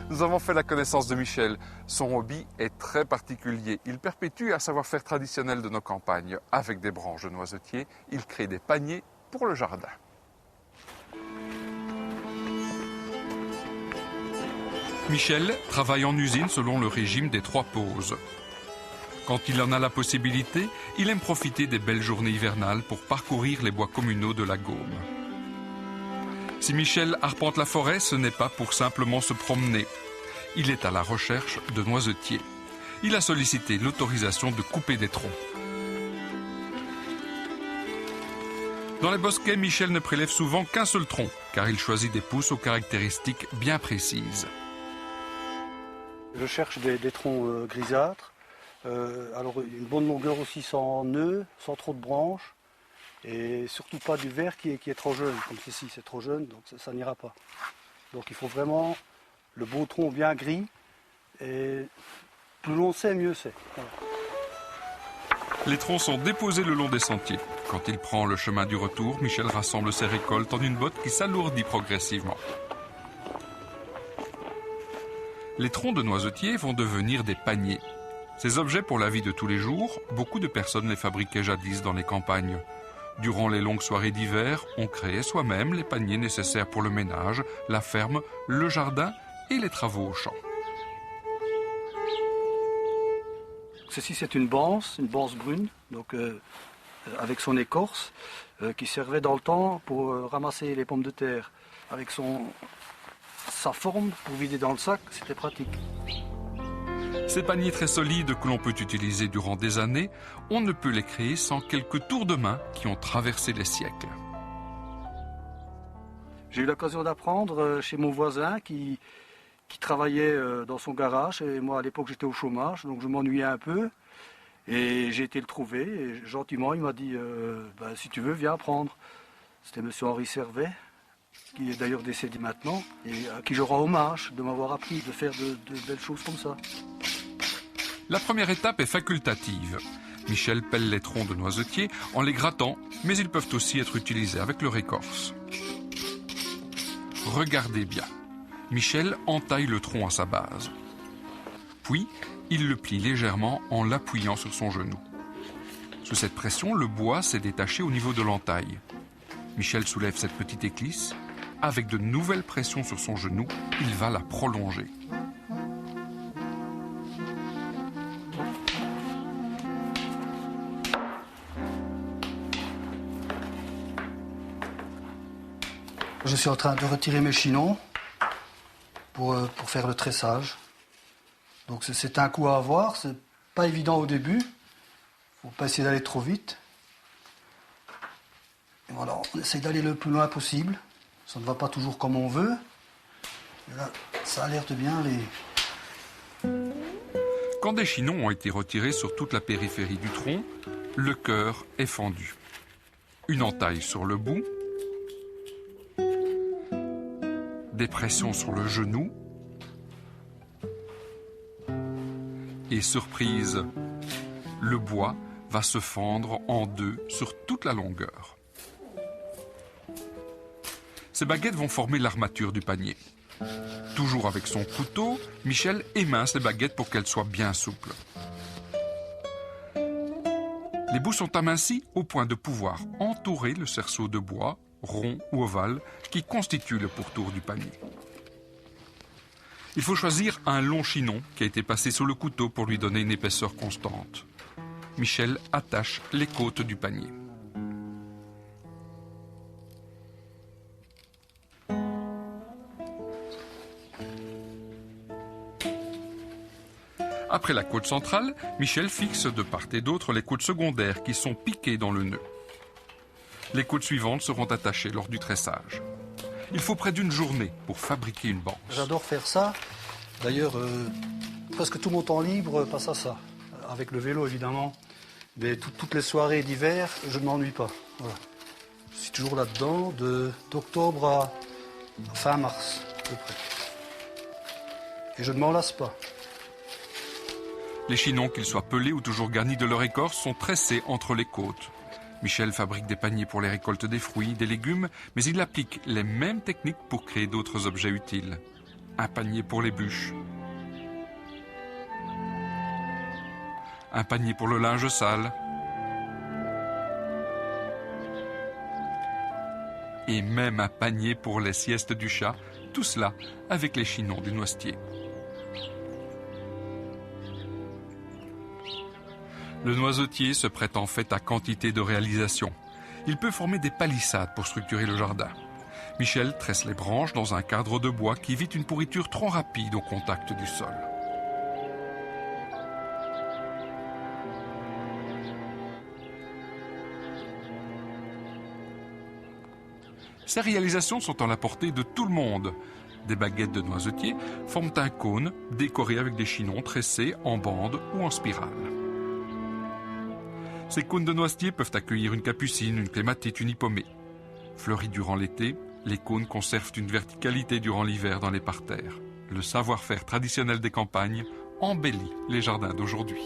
Nous avons fait la connaissance de Michel. Son hobby est très particulier. Il perpétue un savoir-faire traditionnel de nos campagnes. Avec des branches de noisetiers, il crée des paniers pour le jardin. Michel travaille en usine selon le régime des 3 pauses. Quand il en a la possibilité, il aime profiter des belles journées hivernales pour parcourir les bois communaux de la Gaume. Si Michel arpente la forêt, ce n'est pas pour simplement se promener. Il est à la recherche de noisetiers. Il a sollicité l'autorisation de couper des troncs. Dans les bosquets, Michel ne prélève souvent qu'un seul tronc, car il choisit des pousses aux caractéristiques bien précises. Je cherche des troncs grisâtres, alors une bonne longueur aussi sans nœuds, sans trop de branches, et surtout pas du vert qui est trop jeune, comme ceci c'est trop jeune, donc ça n'ira pas. Donc il faut vraiment le beau tronc bien gris, et plus long c'est, mieux c'est. Voilà. Les troncs sont déposés le long des sentiers. Quand il prend le chemin du retour, Michel rassemble ses récoltes en une botte qui s'alourdit progressivement. Les troncs de noisetiers vont devenir des paniers. Ces objets pour la vie de tous les jours, beaucoup de personnes les fabriquaient jadis dans les campagnes. Durant les longues soirées d'hiver, on créait soi-même les paniers nécessaires pour le ménage, la ferme, le jardin et les travaux au champ. Ceci c'est une banse brune, donc avec son écorce, qui servait dans le temps pour ramasser les pommes de terre. Avec sa forme pour vider dans le sac, c'était pratique. Ces paniers très solides que l'on peut utiliser durant des années, on ne peut les créer sans quelques tours de main qui ont traversé les siècles. J'ai eu l'occasion d'apprendre chez mon voisin qui travaillait dans son garage. Et moi, à l'époque, j'étais au chômage, donc je m'ennuyais un peu. Et j'ai été le trouver. Et gentiment, il m'a dit si tu veux, viens apprendre. C'était M. Henri Servet, qui est d'ailleurs décédé maintenant, et à qui je rends hommage de m'avoir appris de faire de belles choses comme ça. La première étape est facultative. Michel pèle les troncs de noisetiers en les grattant, mais ils peuvent aussi être utilisés avec leur écorce. Regardez bien. Michel entaille le tronc à sa base. Puis, il le plie légèrement en l'appuyant sur son genou. Sous cette pression, le bois s'est détaché au niveau de l'entaille. Michel soulève cette petite éclisse. Avec de nouvelles pressions sur son genou, il va la prolonger. Je suis en train de retirer mes chinons pour faire le tressage. Donc c'est un coup à avoir, c'est pas évident au début. Faut pas essayer d'aller trop vite. Et voilà, on essaye d'aller le plus loin possible. Ça ne va pas toujours comme on veut. Et là, ça alerte bien les... Quand des chinons ont été retirés sur toute la périphérie du tronc, le cœur est fendu. Une entaille sur le bout, des pressions sur le genou, et surprise, le bois va se fendre en deux sur toute la longueur. Ces baguettes vont former l'armature du panier. Toujours avec son couteau, Michel émince les baguettes pour qu'elles soient bien souples. Les bouts sont amincis au point de pouvoir entourer le cerceau de bois, rond ou ovale, qui constitue le pourtour du panier. Il faut choisir un long chinon qui a été passé sous le couteau pour lui donner une épaisseur constante. Michel attache les côtes du panier. Après la côte centrale, Michel fixe de part et d'autre les côtes secondaires qui sont piquées dans le nœud. Les côtes suivantes seront attachées lors du tressage. Il faut près d'une journée pour fabriquer une banse. J'adore faire ça. D'ailleurs, presque tout mon temps libre passe à ça. Avec le vélo, évidemment. Mais toutes les soirées d'hiver, je ne m'ennuie pas. Voilà. Je suis toujours là-dedans, d'octobre à fin mars, à peu près. Et je ne m'en lasse pas. Les chinons, qu'ils soient pelés ou toujours garnis de leur écorce, sont tressés entre les côtes. Michel fabrique des paniers pour les récoltes des fruits, des légumes, mais il applique les mêmes techniques pour créer d'autres objets utiles. un panier pour les bûches, un panier pour le linge sale et même un panier pour les siestes du chat, tout cela avec les chinons du noisetier. Le noisetier se prête en fait à quantité de réalisations. Il peut former des palissades pour structurer le jardin. Michel tresse les branches dans un cadre de bois qui évite une pourriture trop rapide au contact du sol. Ces réalisations sont à la portée de tout le monde. Des baguettes de noisetier forment un cône décoré avec des chinons tressés en bande ou en spirale. Ces cônes de noisetier peuvent accueillir une capucine, une clématite, une hippomée. Fleuris durant l'été, les cônes conservent une verticalité durant l'hiver dans les parterres. Le savoir-faire traditionnel des campagnes embellit les jardins d'aujourd'hui.